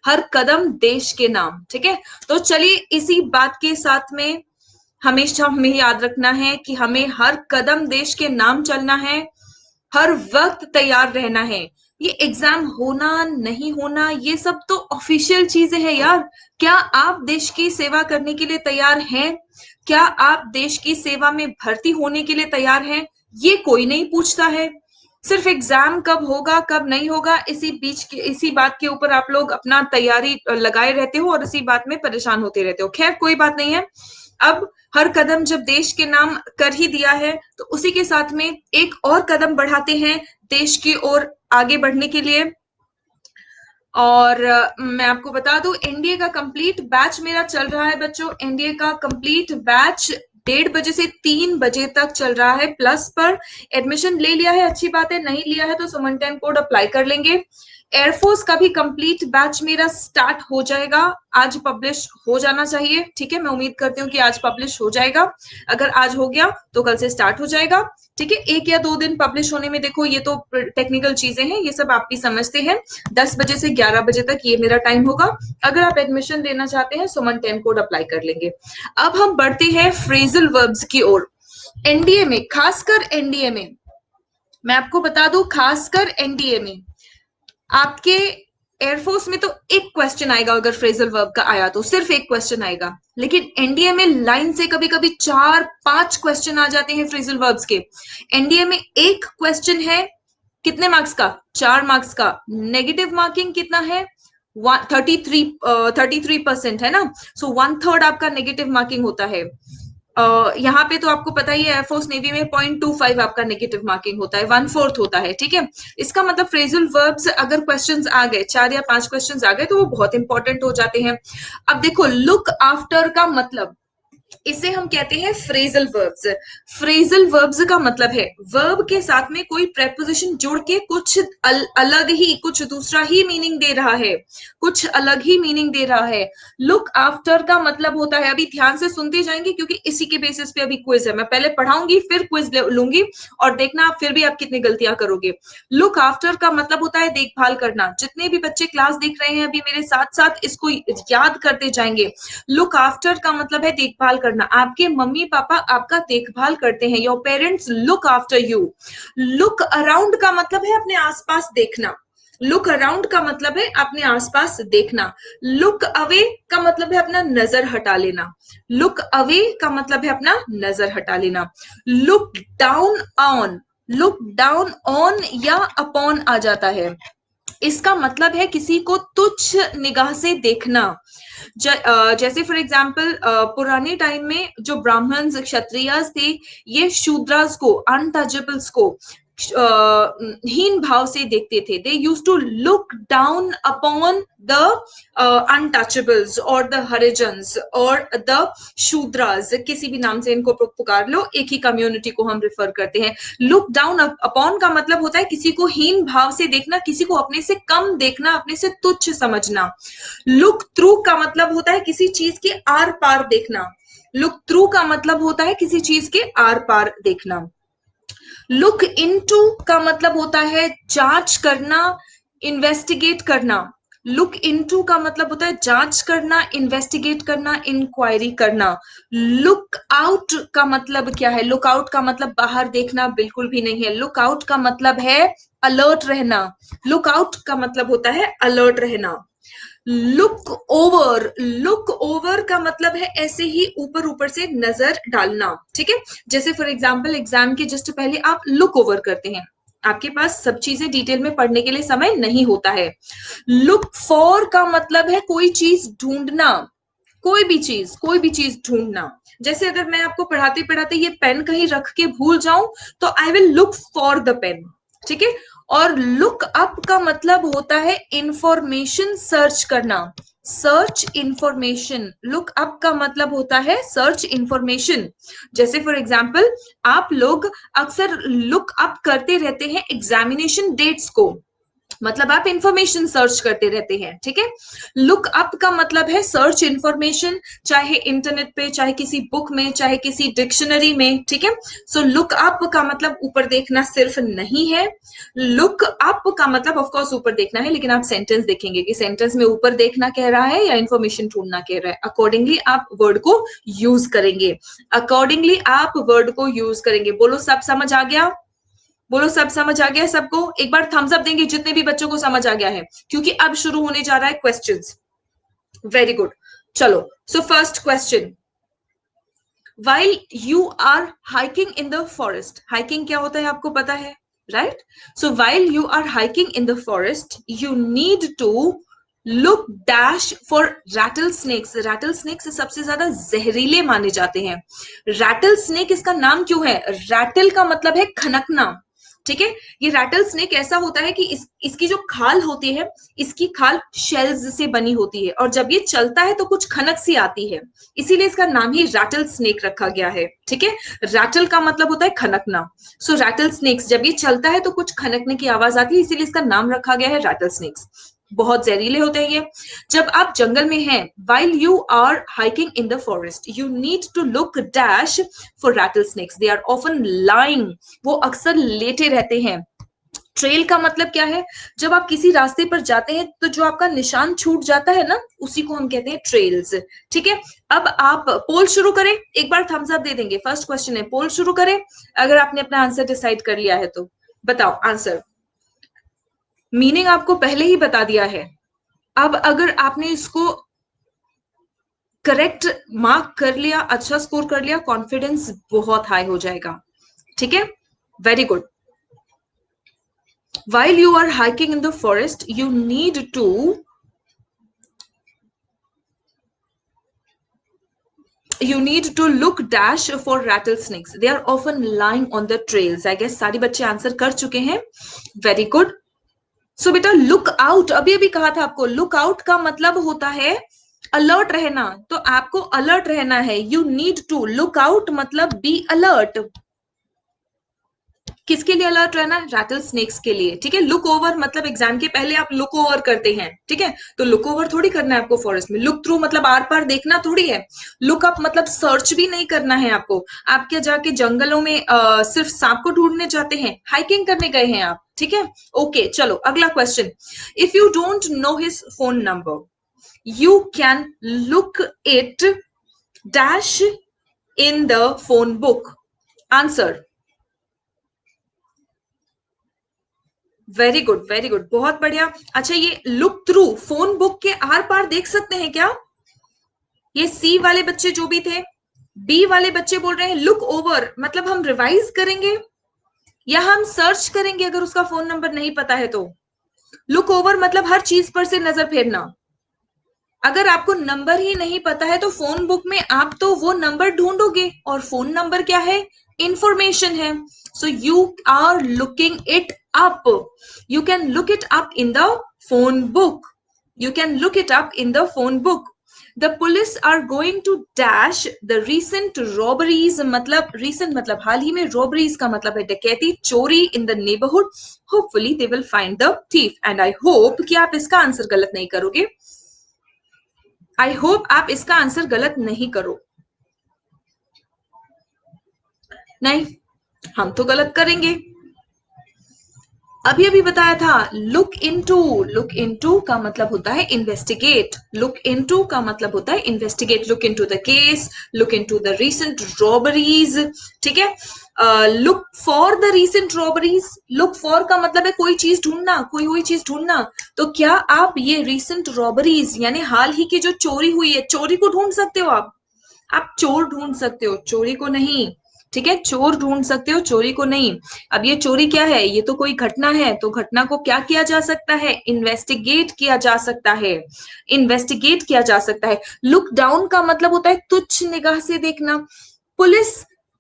हर कदम देश के नाम। ठीक है, तो चलिए इसी बात के साथ में हमेशा हमें याद रखना है कि हमें हर कदम देश के नाम चलना है, हर वक्त तैयार रहना है। ये एग्जाम होना नहीं होना ये सब तो ऑफिशियल चीजें हैं यार। क्या आप देश की सेवा करने के लिए तैयार हैं? क्या आप देश की सेवा में भर्ती होने के लिए तैयार हैं? ये कोई नहीं पूछता है। सिर्फ एग्जाम कब होगा कब नहीं होगा इसी बात के ऊपर आप लोग अपना तैयारी लगाए रहते हो और इसी बात में परेशान होते रहते हो। खैर कोई बात नहीं है। अब हर कदम जब देश के नाम कर ही दिया है तो उसी के साथ में एक और कदम बढ़ाते हैं देश की ओर आगे बढ़ने के लिए। और मैं आपको बता दूं एनडीए का कंप्लीट बैच मेरा चल रहा है बच्चों। एनडीए का कंप्लीट बैच 1:30 से 3 बजे तक चल रहा है। प्लस पर एडमिशन ले लिया है, अच्छी बात है, नहीं लिया है तो समन टाइम कोड अप्लाई कर लेंगे। एयरफोर्स का भी कंप्लीट बैच मेरा स्टार्ट हो जाएगा, आज पब्लिश हो जाना चाहिए। ठीक है, मैं उम्मीद करती हूँ कि आज पब्लिश हो जाएगा। अगर आज हो गया तो कल से स्टार्ट हो जाएगा। ठीक है, 1 या 2 दिन पब्लिश होने में, देखो ये तो टेक्निकल चीजें हैं, ये सब आप भी समझते हैं। 10 बजे से 11 बजे तक ये मेरा टाइम होगा। अगर आप एडमिशन लेना चाहते हैं सुमन 10 कोड अप्लाई कर लेंगे। अब हम बढ़ते हैं फ्रेजल वर्ब्स की ओर। एनडीए में, खासकर एनडीए में, मैं आपको बता दूं खासकर एनडीए में आपके एयरफोर्स में तो एक क्वेश्चन आएगा, अगर फ्रेजल वर्ब का आया तो सिर्फ एक क्वेश्चन आएगा। लेकिन एनडीए में लाइन से कभी कभी 4-5 क्वेश्चन आ जाते हैं फ्रेजल वर्ब्स के। एनडीए में एक क्वेश्चन है कितने मार्क्स का? 4 मार्क्स का। नेगेटिव मार्किंग कितना है? 33% है ना। सो 1/3 आपका नेगेटिव मार्किंग होता है। यहाँ पे तो आपको पता ही है एयरफोर्स नेवी में 0.25 आपका नेगेटिव मार्किंग होता है, 1/4 होता है। ठीक है, इसका मतलब फ्रेजल वर्ब्स अगर क्वेश्चंस आ गए, 4 या 5 क्वेश्चंस आ गए तो वो बहुत इंपॉर्टेंट हो जाते हैं। अब देखो लुक आफ्टर का मतलब, इसे हम कहते हैं फ्रेजल वर्ब्स। फ्रेजल वर्ब्स का मतलब है वर्ब के साथ में कोई प्रेपोजिशन जुड़ के कुछ अलग ही, कुछ दूसरा ही मीनिंग दे रहा है, कुछ अलग ही मीनिंग दे रहा है। लुक आफ्टर का मतलब होता है, अभी ध्यान से सुनते जाएंगे क्योंकि इसी के बेसिस पे अभी क्विज है। मैं पहले पढ़ाऊंगी फिर क्विज लूंगी और देखना आप फिर भी आप कितनी गलतियां करोगे। लुक आफ्टर का मतलब होता है देखभाल करना। जितने भी बच्चे क्लास देख रहे हैं अभी मेरे साथ साथ इसको याद करते जाएंगे। लुक आफ्टर का मतलब है देखभाल करना। आपके मम्मी पापा आपका देखभाल करते हैं, your parents look after you. Look around का मतलब है अपने आसपास देखना। लुक अराउंड का मतलब है अपने आसपास देखना। लुक अवे का मतलब है अपना नजर हटा लेना। लुक अवे का मतलब है अपना नजर हटा लेना। Look down on, look down on या अपॉन आ जाता है। इसका मतलब है किसी को तुच्छ निगाह से देखना। जैसे फॉर एग्जाम्पल पुराने टाइम में जो ब्राह्मण्स क्षत्रियस थे, ये शूद्रास को, अनटचेबल्स को हीन भाव से देखते थे। They used to look down upon the untouchables और द हरिजन्स और द शूद्रास, किसी भी नाम से इनको पुकार लो, एक ही कम्युनिटी को हम रिफर करते हैं। लुक डाउन अपॉन का मतलब होता है किसी को हीन भाव से देखना, किसी को अपने से कम देखना, अपने से तुच्छ समझना। लुक थ्रू का मतलब होता है किसी चीज के आर पार देखना। लुक थ्रू का मतलब होता है किसी चीज के आर पार देखना। लुक इनटू का मतलब होता है जांच करना, इन्वेस्टिगेट करना। लुक इनटू का मतलब होता है जांच करना, इन्वेस्टिगेट करना, इंक्वायरी करना। लुक आउट का मतलब क्या है? लुक आउट का मतलब बाहर देखना बिल्कुल भी नहीं है। लुक आउट का मतलब है अलर्ट रहना। लुक आउट का मतलब होता है अलर्ट रहना। लुक ओवर, लुक ओवर का मतलब है ऐसे ही ऊपर ऊपर से नजर डालना। ठीक है, जैसे फॉर एग्जाम्पल एग्जाम के जस्ट पहले आप लुक ओवर करते हैं, आपके पास सब चीजें डिटेल में पढ़ने के लिए समय नहीं होता है। लुक फॉर का मतलब है कोई चीज ढूंढना, कोई भी चीज ढूंढना। जैसे अगर मैं आपको पढ़ाते पढ़ाते ये पेन कहीं रख के भूल जाऊं तो I will look for the pen. ठीक है, और लुक अप का मतलब होता है इंफॉर्मेशन सर्च करना, सर्च इंफॉर्मेशन। लुक अप का मतलब होता है सर्च इंफॉर्मेशन। जैसे फॉर एग्जाम्पल आप लोग अक्सर लुक अप करते रहते हैं एग्जामिनेशन डेट्स को। मतलब आप इंफॉर्मेशन सर्च करते रहते हैं, ठीक है। लुक अप का मतलब है सर्च इंफॉर्मेशन, चाहे इंटरनेट पे, चाहे किसी बुक में, चाहे किसी डिक्शनरी में, ठीक है। सो लुक अप का मतलब ऊपर देखना सिर्फ नहीं है। लुक अप का मतलब ऑफ कोर्स ऊपर देखना है, लेकिन आप सेंटेंस देखेंगे कि सेंटेंस में ऊपर देखना कह रहा है या इंफॉर्मेशन ढूंढना कह रहा है, अकॉर्डिंगली आप वर्ड को यूज करेंगे। अकॉर्डिंगली आप वर्ड को यूज करेंगे। बोलो सब समझ आ गया? बोलो सब समझ आ गया है सबको? एक बार थम्स अप देंगे जितने भी बच्चों को समझ आ गया है, क्योंकि अब शुरू होने जा रहा है क्वेश्चंस। Very good. चलो, so first question, while you are hiking in the forest, hiking क्या होता है आपको पता है, right? So while you are hiking in the forest, you need to look dash for rattlesnakes. rattlesnakes सबसे ज्यादा जहरीले माने जाते हैं। rattlesnake इसका नाम क्यों है? rattle का मतलब है खनकना, ठीक है। ये रैटल स्नेक ऐसा होता है कि इसकी जो खाल होती है, इसकी खाल शेल्स से बनी होती है, और जब ये चलता है तो कुछ खनक सी आती है, इसीलिए इसका नाम ही रैटल स्नेक रखा गया है, ठीक है। रैटल का मतलब होता है खनकना। सो रैटल स्नेक्स जब ये चलता है तो कुछ खनकने की आवाज आती है, इसीलिए इसका नाम रखा गया है रैटल स्नेक्स। बहुत जहरीले होते हैं ये। जब आप जंगल में हैं, while you are hiking in the forest, you need to look dash for rattlesnakes. They are often lying. वो अक्सर लेटे रहते हैं। ट्रेल का मतलब क्या है? जब आप किसी रास्ते पर जाते हैं तो जो आपका निशान छूट जाता है ना, उसी को हम कहते हैं ट्रेल्स, ठीक है। अब आप पोल शुरू करें, एक बार थम्स अप दे देंगे। फर्स्ट क्वेश्चन है, पोल शुरू करें अगर आपने अपना आंसर डिसाइड कर लिया है तो। बताओ आंसर। मीनिंग आपको पहले ही बता दिया है। अब अगर आपने इसको करेक्ट मार्क कर लिया, अच्छा स्कोर कर लिया, कॉन्फिडेंस बहुत हाई हो जाएगा, ठीक है। Very good. while you are hiking in the forest, you need to look dash for rattlesnakes. They are often lying on the trails. I guess सारी बच्चे आंसर कर चुके हैं। Very good. सो बेटा लुक आउट, अभी अभी कहा था आपको, लुक आउट का मतलब होता है अलर्ट रहना, तो आपको अलर्ट रहना है। You need to look out मतलब बी अलर्ट। किसके लिए अलर्ट रहना? रैटल स्नेक्स के लिए, ठीक है। लुक ओवर मतलब एग्जाम के पहले आप लुक ओवर करते हैं, ठीक है। तो लुक ओवर थोड़ी करना है आपको फॉरेस्ट में। लुक थ्रू मतलब आर पार देखना थोड़ी है। लुक अप मतलब सर्च भी नहीं करना है आपको। आप क्या जाके जंगलों में सिर्फ सांप को ढूंढने जाते हैं? हाइकिंग करने गए हैं आप, ठीक है। ओके चलो अगला question. If you don't know his phone number, you can look it dash in the phone book. Answer. Very good very good, बहुत बढ़िया। अच्छा ये लुक थ्रू फोन बुक के आर पार देख सकते हैं क्या? ये सी वाले बच्चे जो भी थे, बी वाले बच्चे बोल रहे हैं लुक ओवर मतलब हम रिवाइज करेंगे या हम सर्च करेंगे अगर उसका फोन नंबर नहीं पता है तो। लुक ओवर मतलब हर चीज पर से नजर फेरना। अगर आपको नंबर ही नहीं पता है तो फोन बुक में आप तो वो नंबर ढूंढोगे, और फोन नंबर क्या है? इंफॉर्मेशन है। So you are looking it up. You can look it up in the phone book. You can look it up in the phone book. The police are going to dash the recent robberies, मतलब recent मतलब हाल ही में, robberies का मतलब है डकैती, चोरी in the neighbourhood. Hopefully they will find the thief, and I hope कि आप इसका आंसर गलत नहीं करोगे। आई होप आप इसका आंसर गलत नहीं करो। नहीं, हम तो गलत करेंगे। अभी अभी बताया था लुक इनटू। लुक इनटू का मतलब होता है इन्वेस्टिगेट। लुक इनटू का मतलब होता है investigate. Look into the case, look into the recent robberies, ठीक है। Look for the recent robberies. Look for का मतलब है कोई चीज ढूंढना, कोई हुई चीज ढूंढना। तो क्या आप ये रीसेंट रॉबरीज यानी हाल ही की जो चोरी हुई है, चोरी को ढूंढ सकते हो आप चोर ढूंढ सकते हो, चोरी को नहीं, ठीक है। चोर ढूंढ सकते हो, चोरी को नहीं। अब ये चोरी क्या है? ये तो कोई घटना है, तो घटना को क्या किया जा सकता है? इन्वेस्टिगेट किया जा सकता है। इन्वेस्टिगेट किया जा सकता है। लुक डाउन का मतलब होता है तुच्छ निगाह से देखना। पुलिस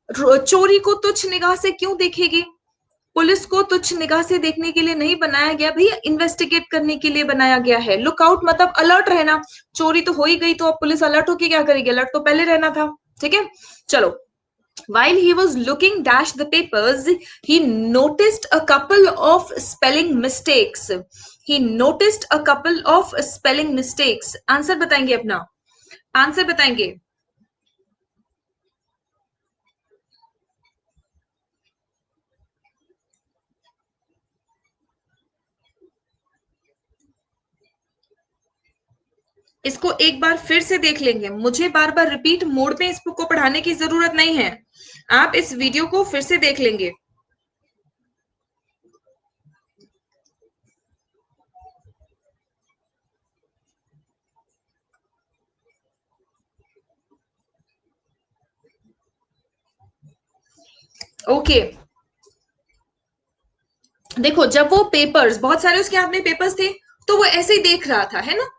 चोरी को तुच्छ निगाह से क्यों देखेगी? पुलिस को तुच्छ निगाह से देखने के लिए नहीं बनाया गया भैया, इन्वेस्टिगेट करने के लिए बनाया गया है। लुकआउट मतलब अलर्ट रहना। चोरी तो हो ही गई तो अब पुलिस अलर्ट होके क्या करेगी? अलर्ट तो पहले रहना था, ठीक है। चलो While he was looking dash the papers, he noticed a couple of spelling mistakes. He noticed a couple of spelling mistakes. Answer बताएंगे अपना, आंसर बताएंगे. इसको एक बार फिर से देख लेंगे. मुझे बार बार रिपीट मोड में इस बुक को पढ़ाने की जरूरत नहीं है. आप इस वीडियो को फिर से देख लेंगे. ओके देखो, जब वो पेपर्स, बहुत सारे उसके हाथ में पेपर्स थे, तो वो ऐसे ही देख रहा था, है ना.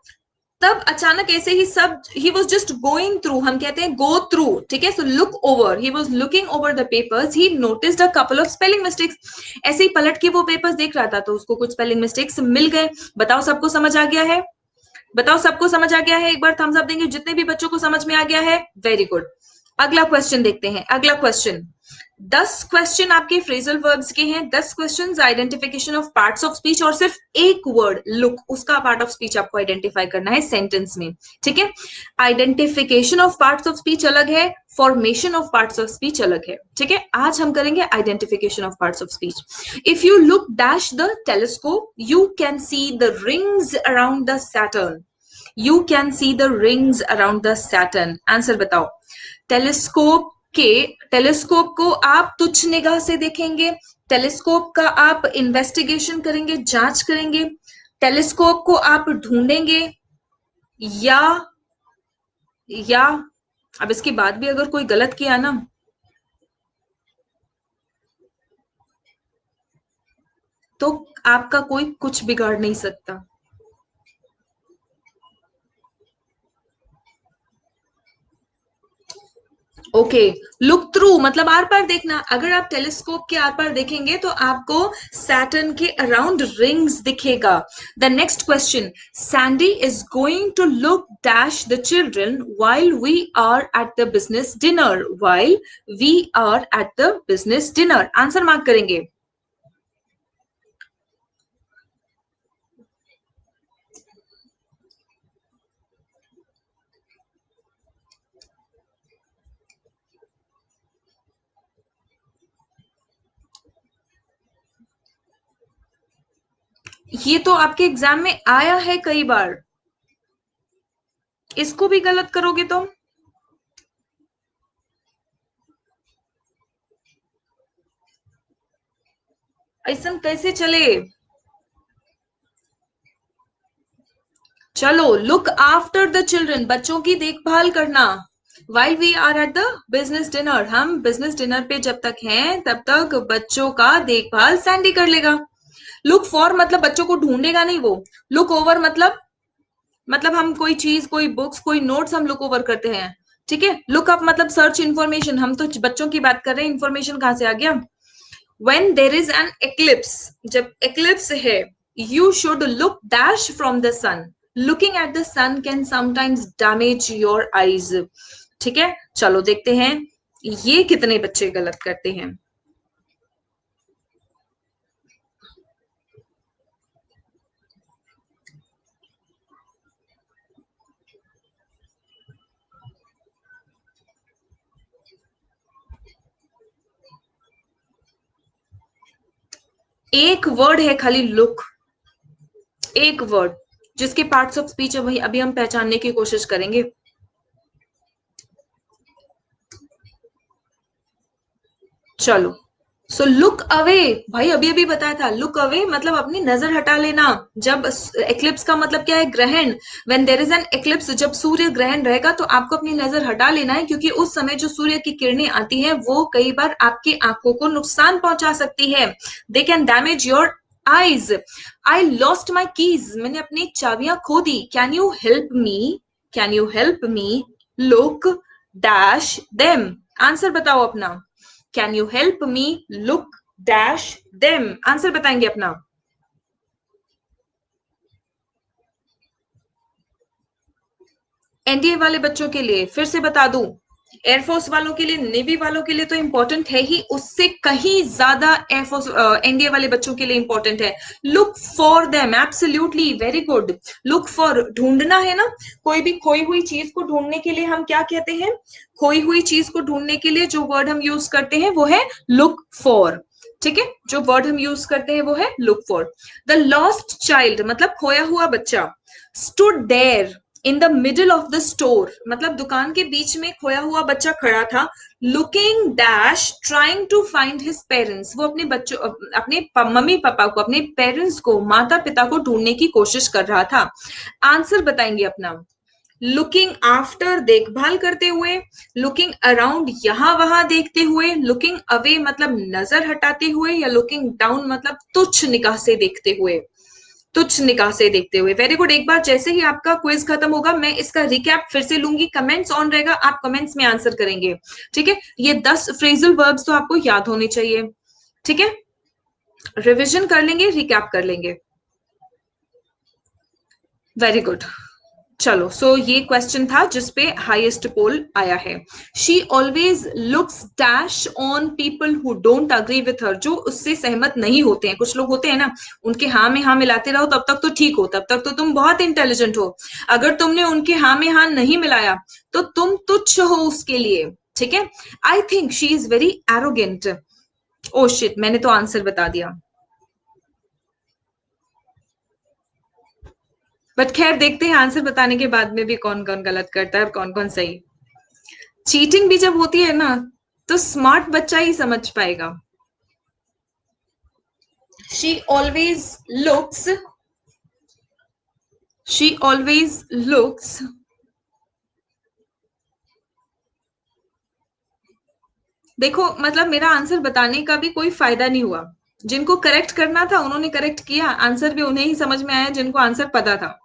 तब अचानक ऐसे ही सब, he was just going through, हम कहते हैं गो थ्रू, ठीक है. So look over, he was looking over the papers, he noticed a couple of spelling mistakes. ऐसे ही पलट के वो पेपर्स देख रहा था, तो उसको कुछ स्पेलिंग मिस्टेक्स मिल गए. बताओ सबको समझ आ गया है? बताओ सबको समझ आ गया है? एक बार थम्स अप देंगे जितने भी बच्चों को समझ में आ गया है. Very good. अगला क्वेश्चन देखते हैं. अगला क्वेश्चन, 10 क्वेश्चन आपके फ्रेजल वर्ब्स के हैं. 10 question identification of parts of speech, और सिर्फ एक वर्ड लुक, उसका पार्ट ऑफ स्पीच आपको आइडेंटिफाई करना है सेंटेंस में. ठीक है. Identification of parts of speech अलग है, formation of parts of speech अलग है. ठीक है. आज हम करेंगे identification of parts of speech. If you look dash the telescope, you can see the rings around the Saturn. You can see the rings around the Saturn. Answer बताओ. Telescope के, telescope को आप तुच्छ निगाह से देखेंगे, टेलीस्कोप का आप इन्वेस्टिगेशन करेंगे, जांच करेंगे, टेलीस्कोप को आप ढूंढेंगे, या या अब इसके बाद भी अगर कोई गलत किया ना, तो आपका कोई कुछ बिगाड़ नहीं सकता. ओके. लुक थ्रू मतलब आर पार देखना. अगर आप टेलीस्कोप के आर पार देखेंगे तो आपको सैटर्न के अराउंड रिंग्स दिखेगा. The next question, Sandy is going to look dash the children while we are at the business dinner. while we are at the business dinner. Answer mark करेंगे. ये तो आपके exam में आया है कई बार. इसको भी गलत करोगे तो ऐसा कैसे चले. चलो, लुक आफ्टर द चिल्ड्रन, बच्चों की देखभाल करना. While we are at the business dinner, हम बिजनेस डिनर पे जब तक हैं तब तक बच्चों का देखभाल सैंडी कर लेगा. लुक फॉर मतलब बच्चों को ढूंढेगा नहीं वो. लुक ओवर मतलब हम कोई चीज, कोई बुक्स, कोई नोट्स हम लुक ओवर करते हैं. ठीक है. लुक अप मतलब सर्च इन्फॉर्मेशन. हम तो बच्चों की बात कर रहे हैं, इन्फॉर्मेशन कहां से आ गया. when there is an eclipse, जब eclipse है, you should look dash from the sun. looking at the sun can sometimes damage your eyes. ठीक है. चलो देखते हैं ये कितने बच्चे गलत करते हैं. एक वर्ड है खाली लुक, एक वर्ड, जिसके पार्ट्स ऑफ स्पीच है वही अभी हम पहचानने की कोशिश करेंगे. चलो. सो लुक अवे, भाई अभी अभी बताया था. लुक अवे मतलब अपनी नजर हटा लेना. जब एक्लिप्स का मतलब क्या है, ग्रहण. When there is an eclipse, जब सूर्य ग्रहण रहेगा तो आपको अपनी नजर हटा लेना है, क्योंकि उस समय जो सूर्य की किरणें आती हैं वो कई बार आपकी आंखों को नुकसान पहुंचा सकती है. They can damage your eyes. I lost my keys, मैंने अपनी चाबियां खो दी. Can you help me, can you help me look dash them. Answer बताओ अपना. Can you help me look dash them. Answer बताएंगे अपना. एनडीए वाले बच्चों के लिए फिर से बता दूं, एयरफोर्स वालों के लिए, नेवी वालों के लिए तो इंपॉर्टेंट है ही, उससे कहीं ज्यादा एयरफोर्स एनडीए वाले बच्चों के लिए इंपॉर्टेंट है। Look for them, absolutely very good. Look for ढूंढना है ना, कोई भी खोई हुई चीज को ढूंढने के लिए हम क्या कहते हैं? खोई हुई चीज को ढूंढने के लिए जो वर्ड हम यूज करते हैं वो है लुक फॉर। ठीक है, जो वर्ड हम यूज करते हैं वो है look for. The lost child मतलब खोया हुआ बच्चा, stood there in the middle of the store मतलब दुकान के बीच में खोया हुआ बच्चा खड़ा था, looking dash trying to find his parents, वो अपने बच्चों, अपने मम्मी पापा को, अपने पेरेंट्स को, माता पिता को ढूंढने की कोशिश कर रहा था। आंसर बताएंगे अपना। लुकिंग आफ्टर देखभाल करते हुए, लुकिंग अराउंड यहां वहां देखते हुए, लुकिंग अवे मतलब नजर हटाते हुए, या लुकिंग डाउन मतलब तुच्छ निगाह से देखते हुए, तुच्छ निगाह से देखते हुए। Very good. एक बार जैसे ही आपका क्विज खत्म होगा मैं इसका रिकैप फिर से लूंगी, कमेंट्स ऑन रहेगा, आप कमेंट्स में आंसर करेंगे। ठीक है, ये 10 फ्रेजल वर्ब्स तो आपको याद होने चाहिए। ठीक है, रिविजन कर लेंगे, रिकैप कर लेंगे। Very good. चलो, सो ये क्वेश्चन था जिसपे हाईएस्ट पोल आया है। She always looks dash on people who don't agree with her, जो उससे सहमत नहीं होते हैं। कुछ लोग होते हैं ना, उनके हाँ में हाँ मिलाते रहो तब तक तो ठीक हो, तब तक तो तुम बहुत इंटेलिजेंट हो। अगर तुमने उनके हाँ में हाँ नहीं मिलाया तो तुम तुच्छ हो उसके लिए। ठीक है, I think she is very arrogant. Oh shit, मैंने तो आंसर बता दिया। बट खैर देखते हैं आंसर बताने के बाद में भी कौन कौन गलत करता है और कौन कौन सही। चीटिंग भी जब होती है ना तो स्मार्ट बच्चा ही समझ पाएगा। She always looks, she always looks, देखो मतलब मेरा आंसर बताने का भी कोई फायदा नहीं हुआ। जिनको करेक्ट करना था उन्होंने करेक्ट किया, आंसर भी उन्हें ही समझ में आया जिनको आंसर पता था।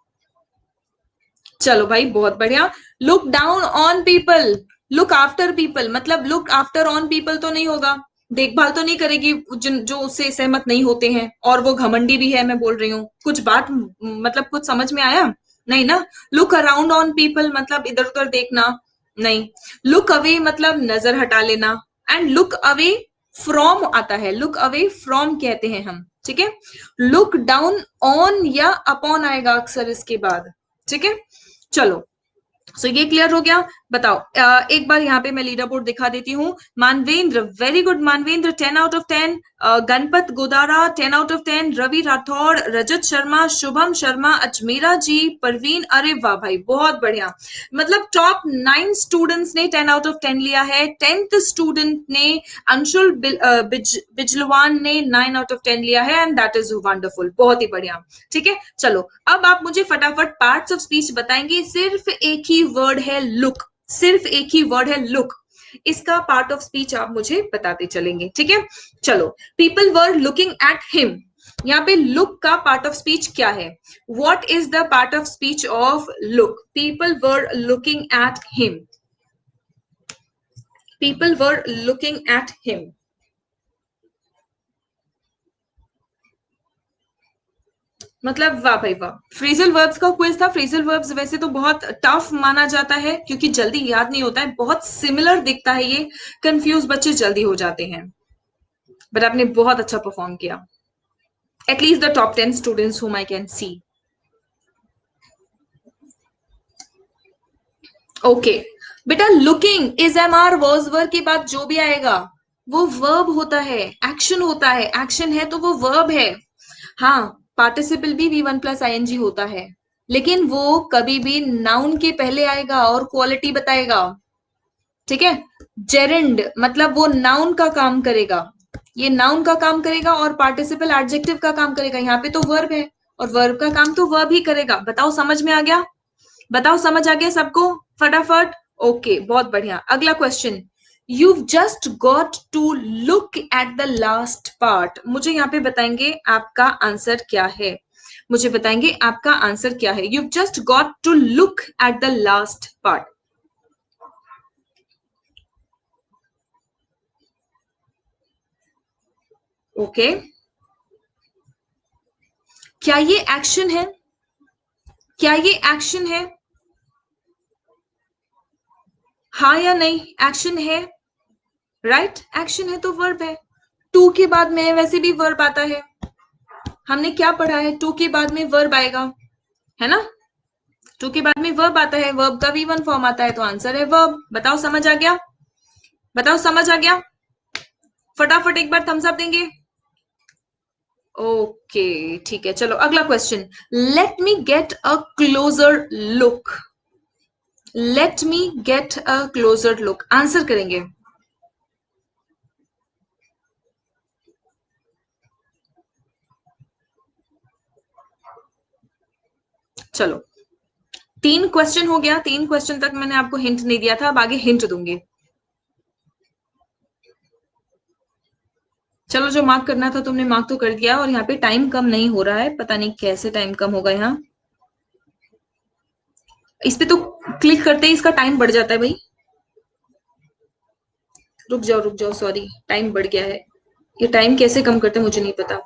चलो भाई बहुत बढ़िया। Look down on people, look after people मतलब लुक आफ्टर ऑन पीपल तो नहीं होगा, देखभाल तो नहीं करेगी जिन जो उससे सहमत नहीं होते हैं, और वो घमंडी भी है, मैं बोल रही हूँ। कुछ बात मतलब कुछ समझ में आया? नहीं ना। लुक अराउंड ऑन पीपल मतलब इधर उधर देखना, नहीं। लुक अवे मतलब नजर हटा लेना, एंड लुक अवे फ्रॉम आता है, लुक अवे फ्रॉम कहते हैं हम। ठीक है, लुक डाउन ऑन या अपॉन आएगा अक्सर इसके बाद। ठीक है, चलो, सो ये क्लियर हो गया। बताओ, एक बार यहाँ पे मैं लीडर बोर्ड दिखा देती हूँ। Manvendra, very good Manvendra, 10 out of 10। Ganpat Godara 10 out of 10। Ravi Rathore, Rajat Sharma, Shubham Sharma, Ajmera ji, Parveen, अरे वाह भाई बहुत बढ़िया। मतलब टॉप 9 स्टूडेंट्स ने 10 आउट ऑफ 10 लिया है। 10th स्टूडेंट ने अंशुल बिजलवान ने 9 आउट ऑफ 10 लिया है, एंड दैट इज वंडरफुल, बहुत ही बढ़िया। ठीक है, चलो अब आप मुझे फटाफट पार्ट्स ऑफ स्पीच बताएंगे। सिर्फ एक ही वर्ड है लुक, सिर्फ एक ही वर्ड है लुक, इसका पार्ट ऑफ स्पीच आप मुझे बताते चलेंगे। ठीक है, चलो। People were looking at him, यहाँ पे लुक का पार्ट ऑफ स्पीच क्या है? What is the part of speech of look? People were looking at him, people were looking at him. मतलब वाह भाई वाह, फ्रेजल वर्ब्स का क्विज था। फ्रेजल वर्ब्स वैसे तो बहुत टफ माना जाता है क्योंकि जल्दी याद नहीं होता है, बहुत सिमिलर दिखता है ये, कंफ्यूज बच्चे जल्दी हो जाते हैं। बट आपने बहुत अच्छा परफॉर्म किया, at least the top 10 students whom I can see. Okay बेटा, looking is am are was verb के बाद जो भी आएगा वो वर्ब होता है, एक्शन होता है, एक्शन है तो वो वर्ब है। हाँ, पार्टिसिपल भी V1+ING होता है, लेकिन वो कभी भी नाउन के पहले आएगा और क्वालिटी बताएगा। ठीक है, जेरेंड मतलब वो नाउन का काम करेगा, ये नाउन का काम करेगा, और पार्टिसिपल एडजेक्टिव का काम करेगा। यहाँ पे तो वर्ब है और वर्ब का काम तो वर्ब ही करेगा। बताओ समझ में आ गया? बताओ समझ आ गया सबको? फटाफट। ओके, बहुत बढ़िया। अगला question, You've just got to look at the last part। मुझे यहाँ पे बताएंगे आपका आंसर क्या है, मुझे बताएंगे आपका आंसर क्या है। You've just got to look at the last part। Okay, क्या ये एक्शन है? क्या ये एक्शन है? हाँ या नहीं, एक्शन है, राइट, एक्शन है तो वर्ब है। टू के बाद में वैसे भी वर्ब आता है, हमने क्या पढ़ा है, टू के बाद में वर्ब आएगा, है ना, टू के बाद में वर्ब आता है, वर्ब का V1 फॉर्म आता है, तो आंसर है वर्ब। बताओ समझ आ गया, बताओ समझ आ गया, फटाफट एक बार थम्स अप देंगे। ओके ठीक है, चलो अगला question. Let me get a closure look, let me get a closure look, answer करेंगे। चलो, तीन क्वेश्चन हो गया, तीन क्वेश्चन तक मैंने आपको हिंट नहीं दिया था, अब आगे हिंट दूंगी। चलो, जो मार्क करना था तुमने मार्क तो कर दिया, और यहाँ पे टाइम कम नहीं हो रहा है, पता नहीं कैसे टाइम कम होगा यहाँ, इस पे तो क्लिक करते ही इसका टाइम बढ़ जाता है भाई। रुक जाओ, सॉरी, टाइम बढ़ गया है, ये टाइम कैसे कम करते हैं मुझे नहीं पता,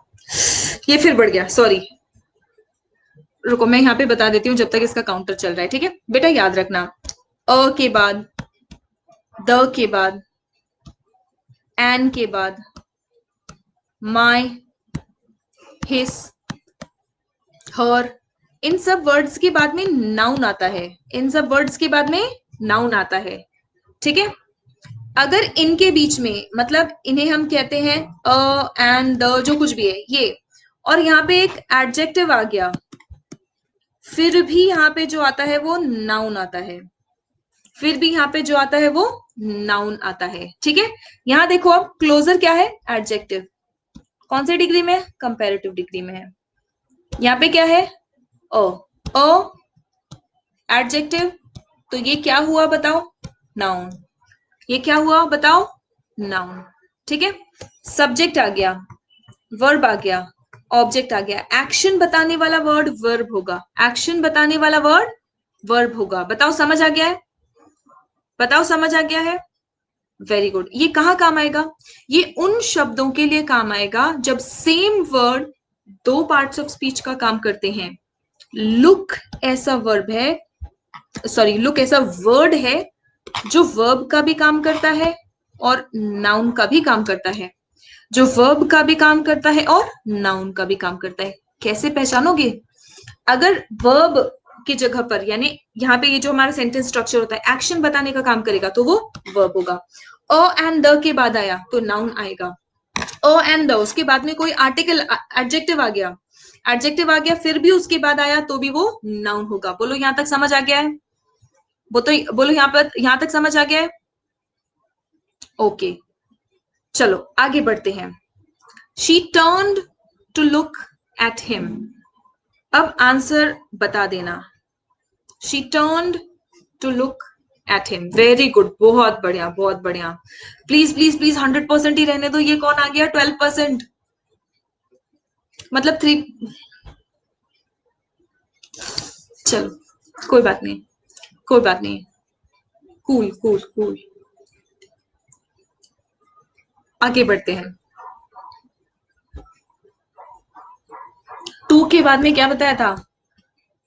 ये फिर बढ़ गया, सॉरी। रुको, मैं यहाँ पे बता देती हूँ जब तक इसका काउंटर चल रहा है, ठीक है बेटा, याद रखना, अ के बाद, द के बाद, एन के बाद, माई, हिस, हर, इन सब वर्ड्स के बाद में नाउन आता है, इन सब वर्ड्स के बाद में नाउन आता है, ठीक है। अगर इनके बीच में, मतलब इन्हें हम कहते हैं अ एंड द, जो कुछ भी है ये, और यहाँ पे एक एडजेक्टिव आ गया, फिर भी यहाँ पे जो आता है वो नाउन आता है, फिर भी यहाँ पे जो आता है वो नाउन आता है, ठीक है। यहाँ देखो, अब क्लोजर क्या है, एडजेक्टिव, कौन सी डिग्री में, कंपैरेटिव डिग्री में है। यहाँ पे क्या है, ओ, ओ एडजेक्टिव, तो ये क्या हुआ बताओ, नाउन, ये क्या हुआ बताओ, नाउन, ठीक है। सब्जेक्ट आ गया, वर्ब आ गया, ऑब्जेक्ट आ गया, एक्शन बताने वाला वर्ड वर्ब होगा, एक्शन बताने वाला वर्ड वर्ब होगा। बताओ समझ आ गया है, बताओ समझ आ गया है, वेरी गुड। ये कहाँ काम आएगा, ये उन शब्दों के लिए काम आएगा जब सेम वर्ड दो पार्ट्स ऑफ स्पीच का काम करते हैं। लुक ऐसा वर्ब है, सॉरी, लुक ऐसा वर्ड है जो वर्ब का भी काम करता है और नाउन का भी काम करता है, जो वर्ब का भी काम करता है और नाउन का भी काम करता है। कैसे पहचानोगे, अगर वर्ब की जगह पर, यानी यहाँ पे ये जो हमारा सेंटेंस स्ट्रक्चर होता है, एक्शन बताने का काम करेगा तो वो वर्ब होगा। अ एंड द के बाद आया तो नाउन आएगा, अ एंड द, उसके बाद में कोई आर्टिकल एडजेक्टिव आ गया, एडजेक्टिव आ गया, फिर भी उसके बाद आया तो भी वो नाउन होगा। बोलो यहां तक समझ आ गया है, वो तो बोलो यहाँ पर, यहां तक समझ आ गया है, ओके। चलो आगे बढ़ते हैं। She turned to look at him, अब आंसर बता देना। She turned to look at him, very good, बहुत बढ़िया बहुत बढ़िया। प्लीज प्लीज प्लीज 100% ही रहने दो, ये कौन आ गया 12%, मतलब 3। चलो कोई बात नहीं, कोई बात नहीं, कूल कूल कूल, आगे बढ़ते हैं। टू के बाद में क्या बताया था,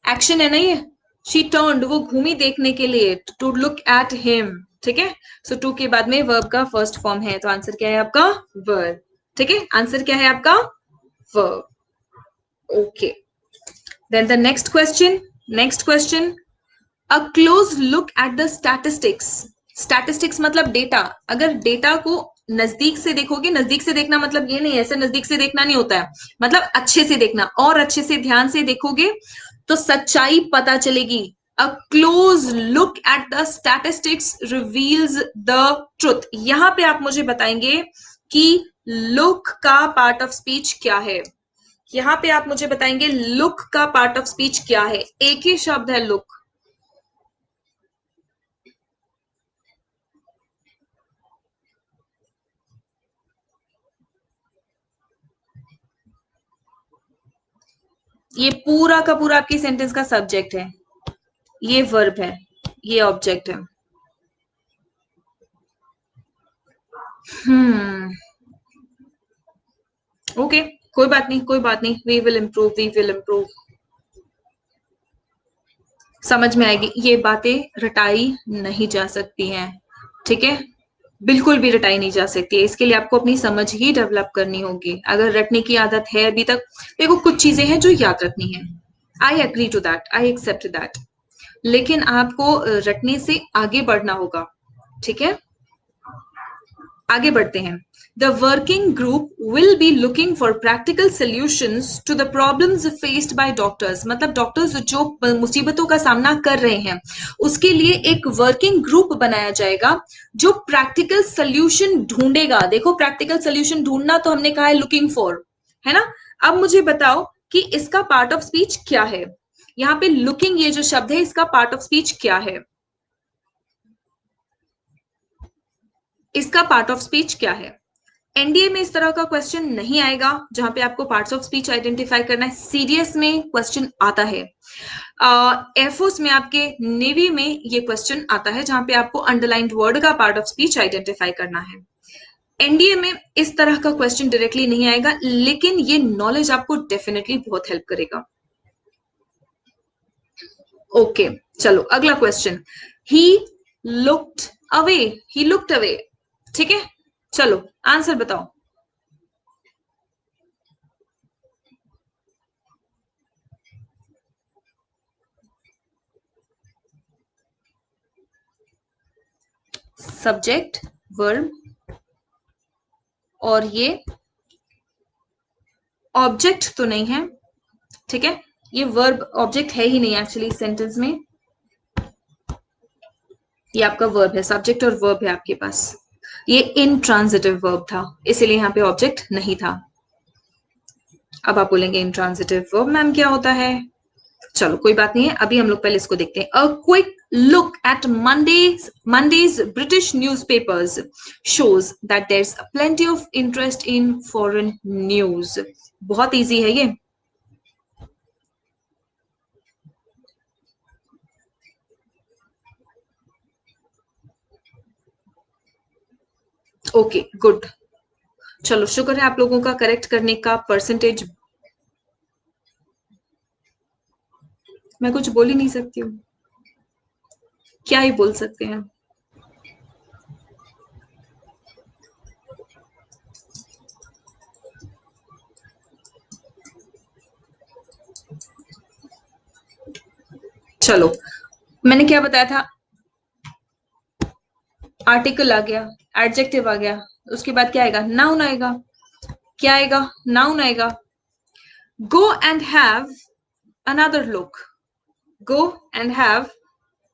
एक्शन है ना ये, शी टर्न्ड, वो घूमी देखने के लिए, टू लुक एट हिम, ठीक है। सो टू के बाद में वर्ब का फर्स्ट फॉर्म है, तो आंसर क्या है आपका, वर्ब, ठीक है, आंसर क्या है आपका, verb, okay. Then the next question, next question, a close look at the statistics, statistics मतलब डेटा, अगर डेटा को नजदीक से देखोगे, नजदीक से देखना मतलब ये नहीं, ऐसे नजदीक से देखना नहीं होता है, मतलब अच्छे से देखना, और अच्छे से ध्यान से देखोगे तो सच्चाई पता चलेगी। अ close look at the statistics reveals the truth, यहां पे आप मुझे बताएंगे कि लुक का पार्ट ऑफ स्पीच क्या है, यहां पे आप मुझे बताएंगे लुक का पार्ट ऑफ स्पीच क्या है, एक ही शब्द है लुक। ये पूरा का पूरा आपकी सेंटेंस का सब्जेक्ट है, ये वर्ब है, ये ऑब्जेक्ट है। हम्म, ओके, कोई बात नहीं, कोई बात नहीं, we will improve, we will improve. समझ में आएगी। ये बातें रटाई नहीं जा सकती हैं, ठीक है, बिल्कुल भी रटाई नहीं जा सकती है। इसके लिए आपको अपनी समझ ही डेवलप करनी होगी। अगर रटने की आदत है अभी तक, देखो कुछ चीजें हैं जो याद रखनी है, I agree to that, I accept that, लेकिन आपको रटने से आगे बढ़ना होगा, ठीक है। आगे बढ़ते हैं। The working group will be looking for practical solutions to the problems faced by doctors. मतलब डॉक्टर्स जो मुसीबतों का सामना कर रहे हैं उसके लिए एक वर्किंग ग्रुप बनाया जाएगा जो प्रैक्टिकल सोल्यूशन ढूंढेगा। देखो प्रैक्टिकल सोल्यूशन ढूंढना तो हमने कहा है लुकिंग फॉर, है ना। अब मुझे बताओ कि इसका पार्ट ऑफ स्पीच क्या है। यहाँ पे लुकिंग ये जो शब्द है इसका पार्ट ऑफ स्पीच क्या है, इसका पार्ट ऑफ स्पीच क्या है। एनडीए में इस तरह का क्वेश्चन नहीं आएगा जहां पे आपको पार्ट्स ऑफ स्पीच आइडेंटिफाई करना है। सीडीएस में क्वेश्चन आता है, एयरफोर्स में, आपके नेवी में ये क्वेश्चन आता है जहां पे आपको अंडरलाइंड वर्ड का पार्ट ऑफ स्पीच आइडेंटिफाई करना है। एनडीए में इस तरह का क्वेश्चन डायरेक्टली नहीं आएगा, लेकिन ये नॉलेज आपको डेफिनेटली बहुत हेल्प करेगा। ओके चलो अगला question, he looked away, he looked away, ठीक है। चलो आंसर बताओ। सब्जेक्ट वर्ब और ये ऑब्जेक्ट तो नहीं है, ठीक है, ये वर्ब ऑब्जेक्ट है ही नहीं एक्चुअली सेंटेंस में, ये आपका वर्ब है, सब्जेक्ट और वर्ब है आपके पास। ये इंट्रांजिटिव वर्ब था इसीलिए यहाँ पे ऑब्जेक्ट नहीं था। अब आप बोलेंगे इंट्रांजिटिव वर्ब मैम क्या होता है। चलो कोई बात नहीं है, अभी हम लोग पहले इसको देखते हैं। A quick look at Monday's British newspapers shows that there is plenty of interest in foreign news. बहुत इजी है ये। ओके गुड, चलो शुक्र है आप लोगों का करेक्ट करने का परसेंटेज। मैं कुछ बोल ही नहीं सकती हूँ, क्या ही बोल सकते हैं। चलो मैंने क्या बताया था, आर्टिकल आ गया, एडजेक्टिव आ गया, उसके बाद क्या आएगा, नाउन आएगा। क्या आएगा, नाउन आएगा। Go and have another look, go and have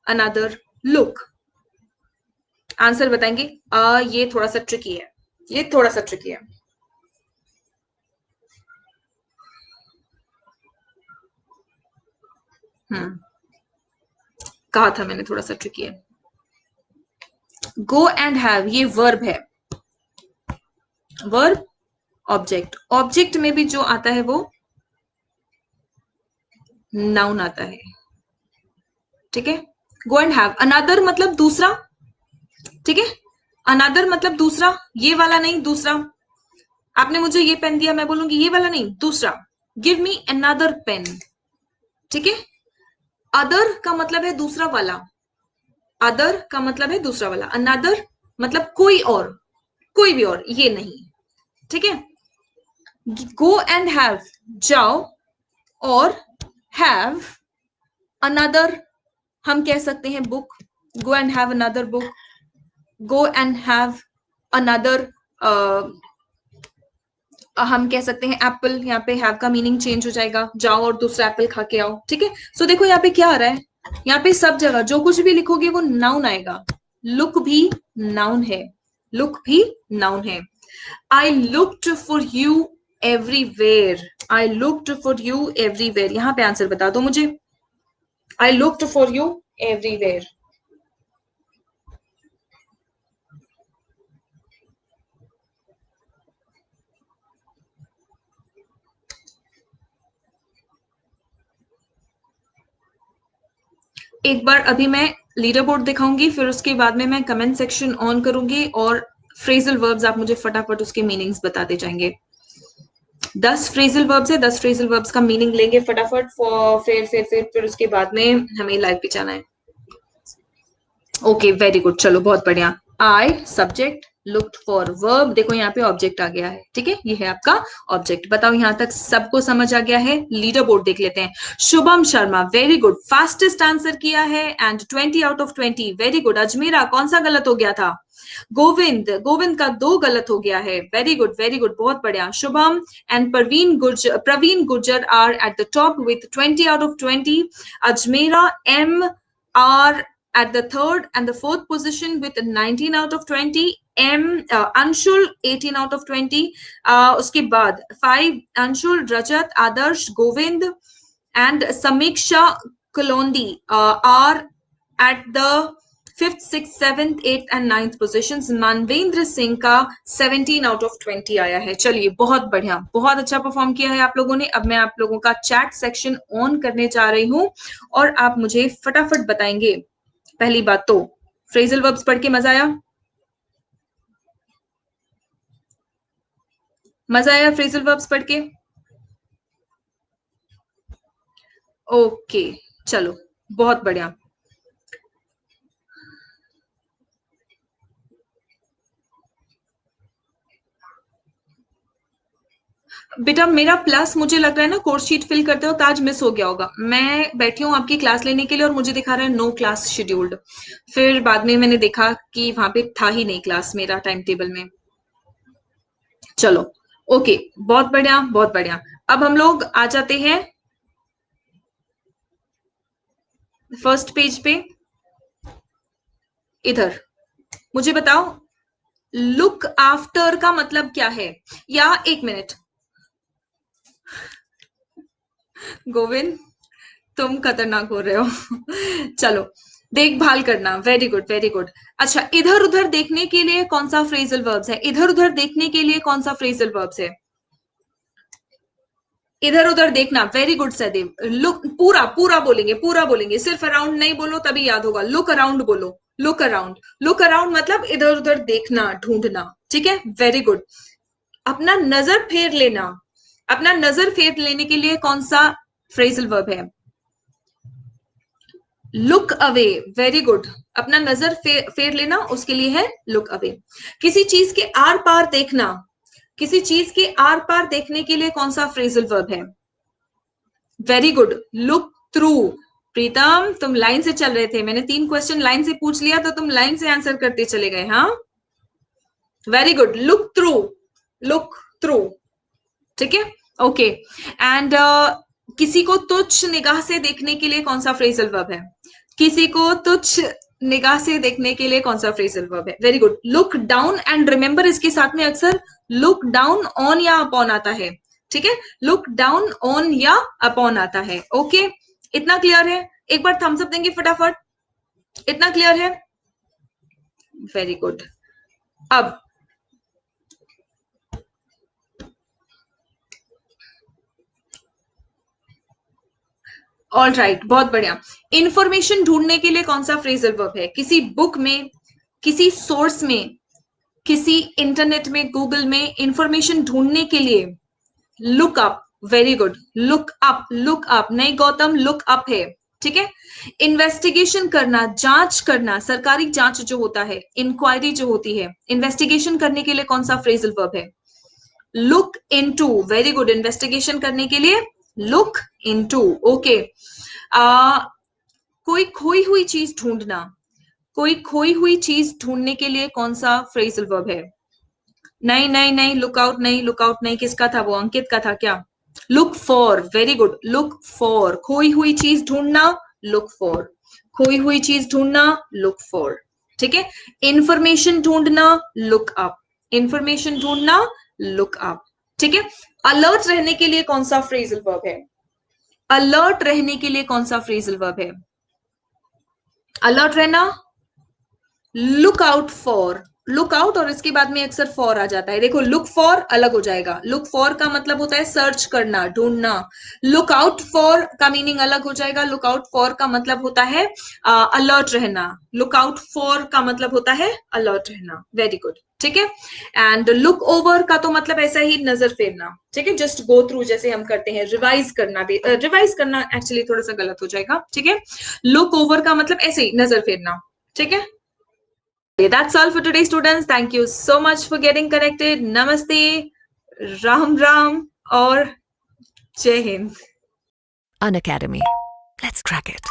another look. Answer बताएंगे। ये थोड़ा सा ट्रिकी है, ये थोड़ा सा ट्रिकी है। कहा था मैंने थोड़ा सा ट्रिकी है। गो एंड हैव ये वर्ब है, वर्ब ऑब्जेक्ट, ऑब्जेक्ट में भी जो आता है वो नाउन आता है, ठीक है। गो एंड हैव, अनदर मतलब दूसरा, ठीक है, अनदर मतलब दूसरा, ये वाला नहीं, दूसरा। आपने मुझे ये पेन दिया, मैं बोलूंगी ये वाला नहीं, दूसरा। गिव मी अनदर पेन, ठीक है। अदर का मतलब है दूसरा वाला, अदर का मतलब है दूसरा वाला, अनदर मतलब कोई और, कोई भी और, ये नहीं, ठीक है। गो एंड हैव जाओ, और हैव अनदर हम कह सकते हैं book, go and have another book, go and have another, हम कह सकते हैं एप्पल, यहाँ पे हैव का मीनिंग चेंज हो जाएगा, जाओ और दूसरा एप्पल खा के आओ, ठीक है। सो देखो यहाँ पे क्या आ रहा है, यहाँ पे सब जगह जो कुछ भी लिखोगे वो नाउन आएगा। लुक भी नाउन है, लुक भी नाउन है। I looked for you everywhere, I looked for you everywhere, यहाँ पे आंसर बता दो मुझे। I looked for you everywhere. एक बार अभी मैं लीडर बोर्ड दिखाऊंगी, फिर उसके बाद में मैं कमेंट सेक्शन ऑन करूंगी और फ्रेजल वर्ब्स आप मुझे फटाफट उसके मीनिंग्स बताते जाएंगे। 10 फ्रेजल वर्ब्स है, 10 फ्रेजल वर्ब्स का मीनिंग लेंगे फटाफट। फिर उसके बाद में हमें लाइव पे जाना है। ओके वेरी गुड, चलो बहुत बढ़िया। I subject, looked for verb, देखो यहाँ पे ऑब्जेक्ट आ गया है, ठीक है, ये है आपका ऑब्जेक्ट। बताओ यहाँ तक सबको समझ आ गया है? लीडर बोर्ड देख लेते हैं। Shubham Sharma very good, fastest answer किया है and 20 out of 20, very good. Ajmera कौन सा गलत हो गया था? गोविंद, गोविंद का 2 गलत हो गया है, वेरी गुड, बहुत बढ़िया। Shubham and Praveen Gurjar are at the top with 20 out of 20। Ajmera M are at the third and the fourth position with 19 out of 20. Anshul 18 out of 20. उसके बाद 5 Anshul, Rajat, Adarsh, Govind and Samiksha Kolondi are at the fifth, six, seventh, eighth and ninth position. Manvendra Singh का 17 out of 20 आया है। चलिए बहुत बढ़िया, बहुत अच्छा परफॉर्म किया है आप लोगों ने। अब मैं आप लोगों का चैट सेक्शन ऑन करने जा रही हूं और आप मुझे फटाफट बताएंगे। पहली बात तो फ्रेजल वर्ब्स पढ़ के मजा आया? मजा आया फ्रेजल वर्ब्स पढ़ के? ओके चलो बहुत बढ़िया। बेटा मेरा प्लस मुझे लग रहा है ना कोर्स शीट फिल करते वक्त आज मिस हो गया होगा। मैं बैठी हूँ आपकी क्लास लेने के लिए और मुझे दिखा रहा है नो क्लास शेड्यूल्ड। फिर बाद में मैंने देखा कि वहां पे था ही नहीं क्लास मेरा टाइम टेबल में। चलो ओके बहुत बढ़िया बहुत बढ़िया। अब हम लोग आ जाते हैं फर्स्ट पेज पे। इधर मुझे बताओ लुक आफ्टर का मतलब क्या है? या एक मिनट, गोविंद तुम खतरनाक हो रहे हो चलो देखभाल करना, वेरी गुड वेरी गुड। अच्छा इधर उधर देखने के लिए कौन सा फ्रेजल वर्ब्स है? इधर उधर देखने के लिए कौन सा फ्रेजल वर्ब्स है? इधर उधर देखना, वेरी गुड सदैव। लुक, पूरा पूरा बोलेंगे, पूरा बोलेंगे, सिर्फ अराउंड नहीं बोलो तभी याद होगा। लुक अराउंड बोलो, लुक अराउंड। लुक अराउंड मतलब इधर उधर देखना, ढूंढना, ठीक है, वेरी गुड। अपना नजर फेर लेना, अपना नजर फेर लेने के लिए कौन सा फ्रेजल वर्ब है? Look away, very good. अपना नजर फेर लेना उसके लिए है लुक अवे। किसी चीज के आर पार देखना, किसी चीज के आर पार देखने के लिए कौन सा फ्रेजल वर्ब है? Very good, look through. Pritam तुम लाइन से चल रहे थे, मैंने 3 क्वेश्चन लाइन से पूछ लिया तो तुम लाइन से आंसर करते चले गए। हाँ very good, look through, look through, ठीक है, ओके। एंड किसी को तुच्छ निगाह से देखने के लिए कौन सा फ्रेजल वर्ब है? किसी को तुच्छ निगाह से देखने के लिए कौन सा फ्रेजल वर्ब है? Very good, look down. And remember इसके साथ में अक्सर लुक डाउन ऑन या अपॉन आता है, ठीक है, लुक डाउन ऑन या अपॉन आता है। ओके इतना क्लियर है? एक बार थम्स अप देंगे फटाफट, इतना क्लियर है? Very good. अब ऑल राइट, बहुत बढ़िया। इंफॉर्मेशन ढूंढने के लिए कौन सा फ्रेजल वर्ब है? किसी बुक में, किसी सोर्स में, किसी इंटरनेट में, गूगल में इंफॉर्मेशन ढूंढने के लिए look up, very good, look up, look up नहीं गौतम, लुक अप है, ठीक है। इन्वेस्टिगेशन करना, जांच करना, सरकारी जांच जो होता है, इंक्वायरी जो होती है, इन्वेस्टिगेशन करने के लिए कौन सा फ्रेजल वर्ब है? Look into, very good. Investigation करने के लिए लुक इनटू, ओके। कोई खोई हुई चीज ढूंढना, कोई खोई हुई चीज ढूंढने के लिए कौन सा फ्रेजल वर्ब है? नहीं नहीं नहीं, लुक आउट नहीं, लुक आउट नहीं, किसका था वो? अंकित का था क्या? Look for, very good, look for. खोई हुई चीज ढूंढना, लुक फॉर। खोई हुई चीज ढूंढना, लुक फॉर, ठीक है। इंफॉर्मेशन ढूंढना, लुक अप। इंफॉर्मेशन ढूंढना, लुक अप, ठीक है। अलर्ट रहने के लिए कौन सा फ्रेजल वर्ब है? अलर्ट रहने के लिए कौन सा फ्रेजल वर्ब है? अलर्ट रहना, look out for. Look out और इसके बाद में अक्सर फॉर आ जाता है। देखो लुक फॉर अलग हो जाएगा, लुक फॉर का मतलब होता है सर्च करना, ढूंढना। लुक आउट फॉर का मीनिंग अलग हो जाएगा, लुक आउट फॉर का मतलब होता है अलर्ट रहना, लुक आउट फॉर का मतलब होता है अलर्ट रहना। वेरी गुड, ठीक है। एंड लुक ओवर का तो मतलब ऐसा ही नजर फेरना, ठीक है, जस्ट गो थ्रू जैसे हम करते हैं, रिवाइज करना भी, रिवाइज करना एक्चुअली थोड़ा सा गलत हो जाएगा, ठीक है। लुक ओवर का मतलब ऐसे ही नजर फेरना, ठीक है। That's all for today, students. Thank you so much for getting connected. Namaste, Ram Ram, or Jai Hind. An Academy. Let's crack it.